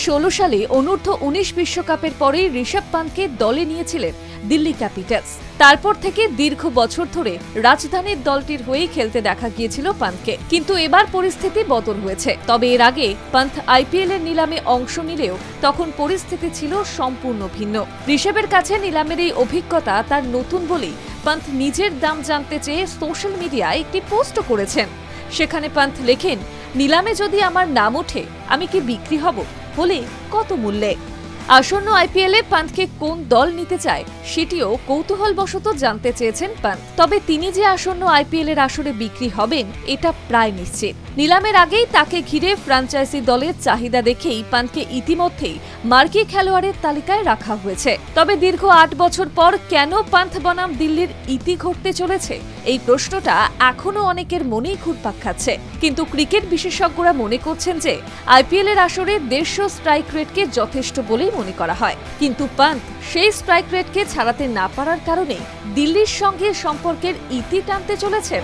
2016 সালে অনূর্ধ্ব-19 বিশ্বকাপের পরেই ঋষভ পান্থকে দলে নিয়েছিলেন দিল্লি ক্যাপিটালস। তারপর থেকে দীর্ঘ বছর ধরে রাজধানীর দলটির হয়েই খেলতে দেখা গিয়েছিল পান্থকে, কিন্তু এবার পরিস্থিতি বদল হয়েছে। তবে এর আগে পান্থ আইপিএল এর নিলামে অংশ নিলেও তখন পরিস্থিতি ছিল সম্পূর্ণ ভিন্ন। ঋষভের কাছে নিলামের এই অভিজ্ঞতা তার নতুন বলেই পান্থ নিজের দাম জানতে চেয়ে সোশ্যাল মিডিয়ায় একটি পোস্ট করেছেন। সেখানে পান্থ লেখেন, নিলামে যদি আমার নাম ওঠে আমি কি বিক্রি হব, হলে কত মূল্যে। আসন্ন আইপিএলে পান্থকে কোন দল নিতে চায় সেটিও কৌতূহলবশত জানতে চেয়েছেন পান্থ। তবে তিনি যে আসন্ন আইপিএল এর আসরে বিক্রি হবেন এটা প্রায় নিশ্চিত। নিলামের আগেই তাকে ঘিরে ফ্র্যাঞ্চাইজি দলের চাহিদা দেখেই পান্থকে ইতিমধ্যেই মার্কি খেলোয়াড়ের তালিকায় রাখা হয়েছে। তবে দীর্ঘ 8 বছর পর কেন পান্থ বনাম দিল্লির ইতি ঘটতে চলেছে, এই প্রশ্নটা এখনো অনেকের মনেই ঘুরপাক খাচ্ছে। কিন্তু ক্রিকেট বিশেষজ্ঞরা মনে করছেন যে আইপিএল এর আসরে 150 স্ট্রাইক রেটকে যথেষ্ট বলেই মনে করা হয়। কিন্তু পান্থ সেই স্ট্রাইক রেটকে ছাড়াতে না পারার কারণে দিল্লির সঙ্গে সম্পর্কের ইতি টানতে চলেছেন।